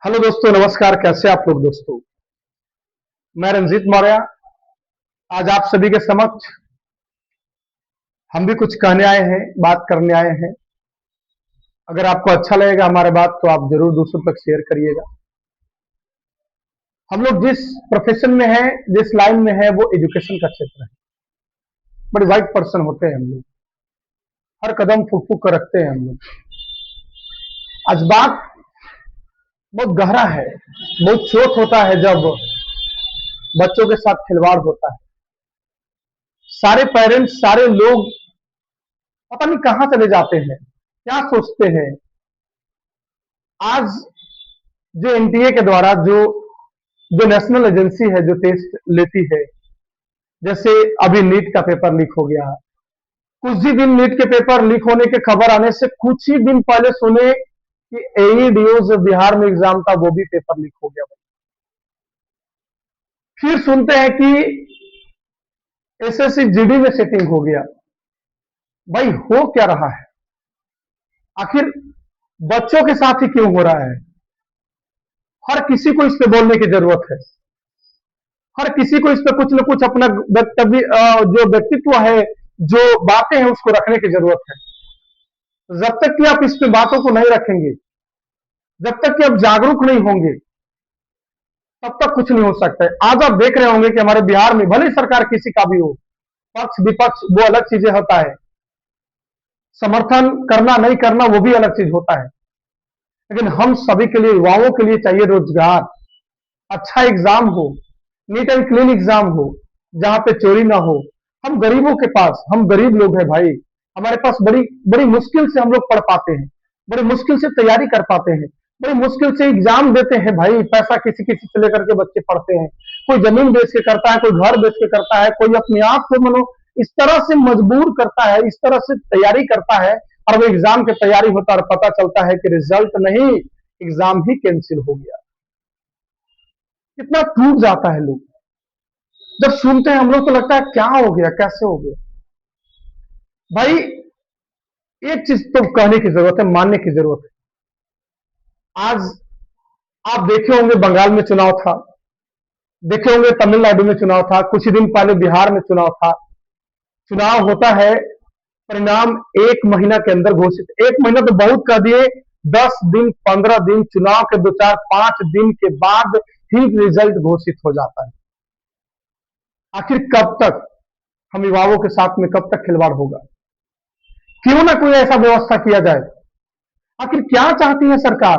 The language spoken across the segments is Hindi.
हेलो दोस्तों, नमस्कार। कैसे आप लोग दोस्तों? मैं रंजीत मौर्य आज आप सभी के समक्ष हम भी कुछ कहने आए हैं, बात करने आए हैं। अगर आपको अच्छा लगेगा हमारे बात तो आप जरूर दूसरों तक शेयर करिएगा। हम लोग जिस प्रोफेशन में हैं, जिस लाइन में है, वो एजुकेशन का क्षेत्र है। बड़े वाइट पर्सन होते हैं हम लोग, हर कदम फूक फूक कर रखते हैं हम लोग। आज बात बहुत गहरा है, बहुत चोट होता है जब बच्चों के साथ खिलवाड़ होता है। सारे पेरेंट्स, सारे लोग पता नहीं कहां चले जाते हैं, क्या सोचते हैं। आज जो एनटीए के द्वारा जो जो नेशनल एजेंसी है, जो टेस्ट लेती है, जैसे अभी नीट का पेपर लीक हो गया। कुछ ही दिन नीट के पेपर लीक होने के खबर आने से कुछ ही दिन पहले सुने कि एईडीओ जो बिहार में एग्जाम था वो भी पेपर लीक हो गया। फिर सुनते हैं कि एसएससी जीडी में सेटिंग हो गया। भाई हो क्या रहा है? आखिर बच्चों के साथ ही क्यों हो रहा है? हर किसी को इस पे बोलने की जरूरत है। हर किसी को इस पे कुछ न कुछ अपना वक्तव्य, जो व्यक्तित्व है, जो बातें हैं, उसको रखने की जरूरत है। जब तक कि आप इस पे बातों को नहीं रखेंगे, जब तक कि आप जागरूक नहीं होंगे, तब तक कुछ नहीं हो सकता है। आज आप देख रहे होंगे कि हमारे बिहार में भले सरकार किसी का भी हो, पक्ष विपक्ष वो अलग चीजें होता है, समर्थन करना नहीं करना वो भी अलग चीज होता है। लेकिन हम सभी के लिए, युवाओं के लिए चाहिए रोजगार, अच्छा एग्जाम हो, नीट एंड क्लीन एग्जाम हो, जहां पे चोरी ना हो। हम गरीबों के पास, हम गरीब लोग हैं भाई, हमारे पास बड़ी बड़ी मुश्किल से हम लोग पढ़ पाते हैं, बड़ी मुश्किल से तैयारी कर पाते हैं, बड़ी मुश्किल से एग्जाम देते हैं भाई। पैसा किसी किसी से लेकर के बच्चे पढ़ते हैं। कोई जमीन बेच के करता है, कोई घर बेच के करता है, कोई अपने आप को मनो इस तरह से मजबूर करता है, इस तरह से तैयारी करता है, और वो एग्जाम की तैयारी होता है और पता चलता है कि रिजल्ट नहीं, एग्जाम ही कैंसिल हो गया। कितना टूट जाता है लोग जब सुनते हैं। हम लोग को लगता है क्या हो गया, कैसे हो गया। भाई एक चीज तो कहने की जरूरत है, मानने की जरूरत है। आज आप देखे होंगे बंगाल में चुनाव था, देखे होंगे तमिलनाडु में चुनाव था, कुछ ही दिन पहले बिहार में चुनाव था। चुनाव होता है, परिणाम एक महीना के अंदर घोषित। एक महीना तो बहुत कह दिए, 10 दिन 15 दिन, चुनाव के 2 4 5 दिन के बाद ही रिजल्ट घोषित हो जाता है। आखिर कब तक हम युवाओं के साथ में, कब तक खिलवाड़ होगा? क्यों ना कोई ऐसा व्यवस्था किया जाए। आखिर क्या चाहती है सरकार?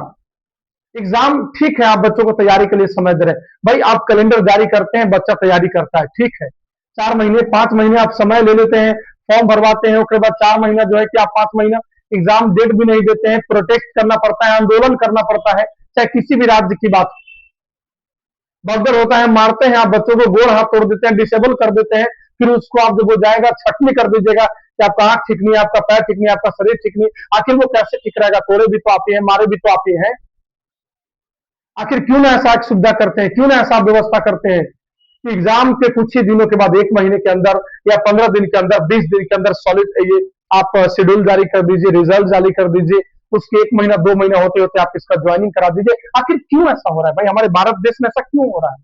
एग्जाम ठीक है, आप बच्चों को तैयारी के लिए समय दे रहे हैं भाई। आप कैलेंडर जारी करते हैं, बच्चा तैयारी करता है, ठीक है। 4 महीने 5 महीने आप समय ले लेते हैं, फॉर्म भरवाते हैं, उसके बाद 4 महीना जो है कि आप 5 महीना एग्जाम डेट भी नहीं देते हैं। प्रोटेस्ट करना पड़ता है, आंदोलन करना पड़ता है, चाहे किसी भी राज्य की बात। बर्गर होता है, मारते हैं, आप बच्चों को गोड़ हाथ तोड़ देते हैं, डिसेबल कर देते हैं। फिर उसको आप जब वो जाएगा छटनी कर दीजिएगा कि आपका आंख ठीक नहीं है, आपका पैर ठीक नहीं है, आपका शरीर ठीक नहीं। आखिर वो कैसे ठीक रहेगा? तोड़े भी तो आप ही हैं, मारे भी तो आप ही हैं। आखिर क्यों ना ऐसा सुविधा करते हैं, क्यों ना ऐसा व्यवस्था करते हैं कि एग्जाम के कुछ ही दिनों के बाद, 1 महीने के अंदर या 15 दिन के अंदर, 20 दिन के अंदर सॉलिड ये आप शेड्यूल जारी कर दीजिए, रिजल्ट जारी कर दीजिए। उसके 1 महीना 2 महीना होते होते आप इसका ज्वाइनिंग करा दीजिए। आखिर क्यों ऐसा हो रहा है भाई? हमारे भारत देश में ऐसा क्यों हो रहा है?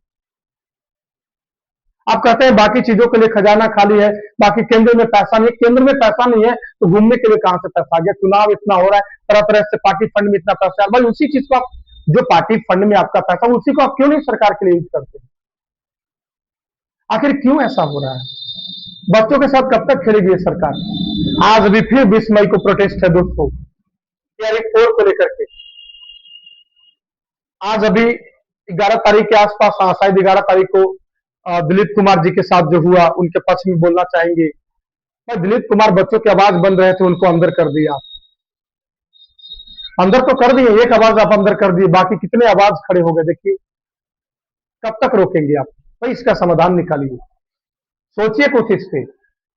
आप कहते हैं बाकी चीजों के लिए खजाना खाली है, बाकी केंद्र में पैसा नहीं है। केंद्र में पैसा नहीं है तो घूमने के लिए कहां से पैसा आ गया? चुनाव इतना हो रहा है, तरह तरह से पार्टी फंड में इतना पैसा है भाई। उसी चीज को आप, जो पार्टी फंड में आपका पैसा, उसी को आप क्यों नहीं सरकार के लिए यूज करते हैं? आखिर क्यों ऐसा हो रहा है? बच्चों के साथ कब तक खेलेगी ये सरकार? आज भी फिर 20 मई को प्रोटेस्ट है दोस्तों, टीआरई 4 को लेकर के। आज अभी 11 तारीख के आसपास, हाँ शायद 11 तारीख को दिलीप कुमार जी के साथ जो हुआ, उनके पक्ष में बोलना चाहेंगे। भाई दिलीप कुमार बच्चों की आवाज बन रहे थे, उनको अंदर कर दिया। अंदर तो कर दिए, एक आवाज आप अंदर कर दिए, बाकी कितने आवाज खड़े हो गए? देखिए कब तक रोकेंगे आप? भाई इसका समाधान निकालिए, सोचिए कुछ इस पे,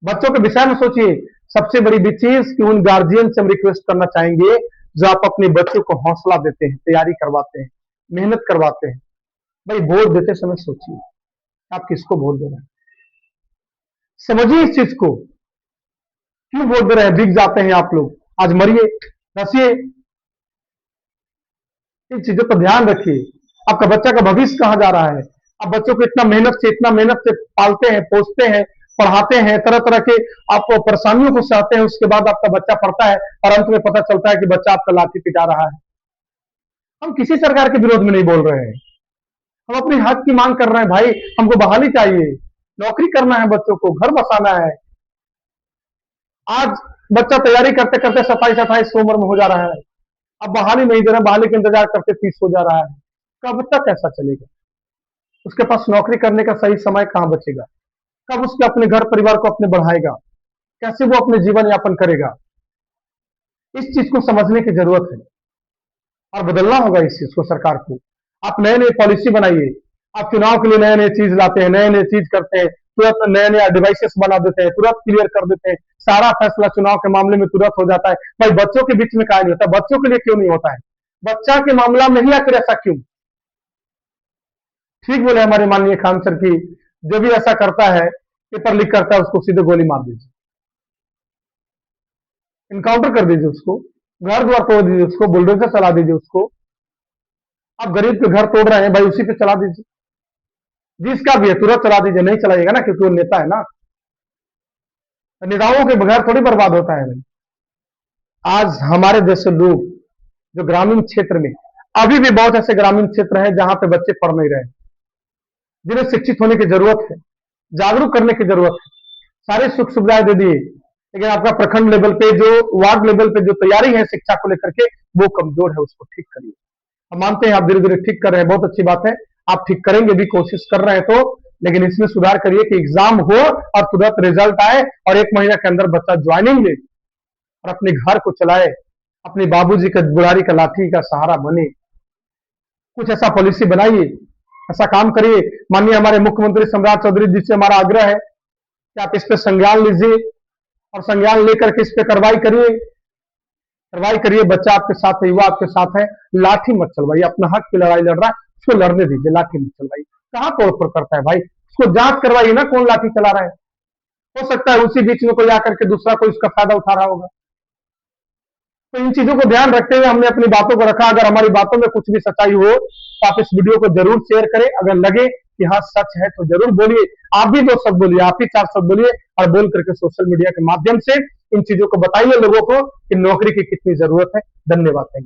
बच्चों के विषय में सोचिए। सबसे बड़ी भी चीज कि उन गार्जियन से हम रिक्वेस्ट करना चाहेंगे जो आप अपने बच्चों को हौसला देते हैं, तैयारी करवाते हैं, मेहनत करवाते हैं। भाई वोट देते समय सोचिए आप किसको वोट दे रहे हैं, समझिए इस चीज को। क्यों वोट दे रहे हैं? बिक जाते हैं आप लोग। आज मरिए, रसिए, इन चीजों पर ध्यान रखिए। आपका बच्चा का भविष्य कहाँ जा रहा है? आप बच्चों को इतना मेहनत से पालते हैं, पोसते हैं, पढ़ाते हैं, तरह तरह के आप परेशानियों को सहते हैं, उसके बाद आपका बच्चा पढ़ता है और अंत में पता चलता है कि बच्चा आपका लाठी पिटा रहा है। हम किसी सरकार के विरोध में नहीं बोल रहे हैं, हम अपने हक की मांग कर रहे हैं। भाई हमको बहाली चाहिए, नौकरी करना है, बच्चों को घर बसाना है। आज बच्चा तैयारी करते करते 27-28 उम्र में हो जा रहा है, अब बहाली नहीं दे रहे, बहाली का इंतजार करते 30 हो जा रहा है। कब तक ऐसा चलेगा? उसके पास नौकरी करने का सही समय कहां बचेगा? कब उसके अपने घर परिवार को अपने बढ़ाएगा? कैसे वो अपने जीवन यापन करेगा? इस चीज को समझने की जरूरत है और बदलना होगा इस चीज को, सरकार को। आप नए नए पॉलिसी बनाइए, आप चुनाव के लिए नए नए चीज लाते हैं, नए नए चीज करते हैं, तुरंत नए नए डिवाइसेस बना देते हैं, तुरंत क्लियर कर देते हैं, सारा फैसला चुनाव के मामले में तुरंत हो जाता है। भाई बच्चों के बीच में क्या नहीं होता? बच्चों के लिए क्यों नहीं होता है? बच्चा के मामला में ही आखिर ऐसा क्यों? ठीक बोले हमारे माननीय खान सर की, जो भी ऐसा करता है, पेपर लीक करता है, उसको सीधे गोली मार दीजिए, इनकाउंटर कर दीजिए उसको, घर द्वार तोड़ दीजिए उसको, बुलडोजर चला दीजिए उसको। आप गरीब के घर तोड़ रहे हैं भाई, उसी पे चला दीजिए, जिसका भी है तुरंत चला दीजिए। नहीं चलाइएगा ना, क्योंकि वो नेता है ना, नेताओं के बगैर थोड़ी बर्बाद होता है भाई। आज हमारे जैसे लोग जो ग्रामीण क्षेत्र में, अभी भी बहुत ऐसे ग्रामीण क्षेत्र हैं जहां पे बच्चे पढ़ नहीं रहे, जिन्हें शिक्षित होने की जरूरत है, जागरूक करने की जरूरत है, सारी सुख सुविधाएं दे दिए, लेकिन आपका प्रखंड लेवल पे, जो वार्ड लेवल पे जो तैयारी है शिक्षा को लेकर के, वो कमजोर है, उसको ठीक करिए। हम मानते हैं आप धीरे धीरे ठीक कर रहे हैं, बहुत अच्छी बात है, आप ठीक करेंगे भी, कोशिश कर रहे हैं तो, लेकिन इसमें सुधार करिए कि एग्जाम हो और तुरंत रिजल्ट आए और 1 महीना के अंदर बच्चा ज्वाइनिंग ले और अपने घर को चलाए, अपने बाबूजी का बुढ़ारी का लाठी का सहारा बने। कुछ ऐसा पॉलिसी बनाइए, ऐसा काम करिए। माननीय हमारे मुख्यमंत्री सम्राट चौधरी जी से हमारा आग्रह है कि आप इस पे संज्ञान लीजिए और संज्ञान लेकर के इस पे कार्रवाई करिए, कार्रवाई करिए। बच्चा आपके साथ है, युवा आपके साथ है, लाठी मत चलवाइए। अपना हक की लड़ाई लड़ रहा है, उसको लड़ने दीजिए, लाठी मत चलवाइए। कहां तोड़ फोड़ करता है भाई? उसको जांच करवाइए ना, कौन लाठी चला रहा है। हो सकता है उसी बीच में कोई आकर के दूसरा कोई उसका फायदा उठा रहा होगा। तो इन चीजों को ध्यान रखते हुए हमने अपनी बातों को रखा। अगर हमारी बातों में कुछ भी सच्चाई हो तो आप इस वीडियो को जरूर शेयर करें। अगर लगे कि हाँ सच है तो जरूर बोलिए, आप भी 2 शब्द बोलिए, आप ही 4 शब्द बोलिए और बोल करके सोशल मीडिया के माध्यम से इन चीजों को बताइए लोगों को कि नौकरी की कितनी जरूरत है। धन्यवाद।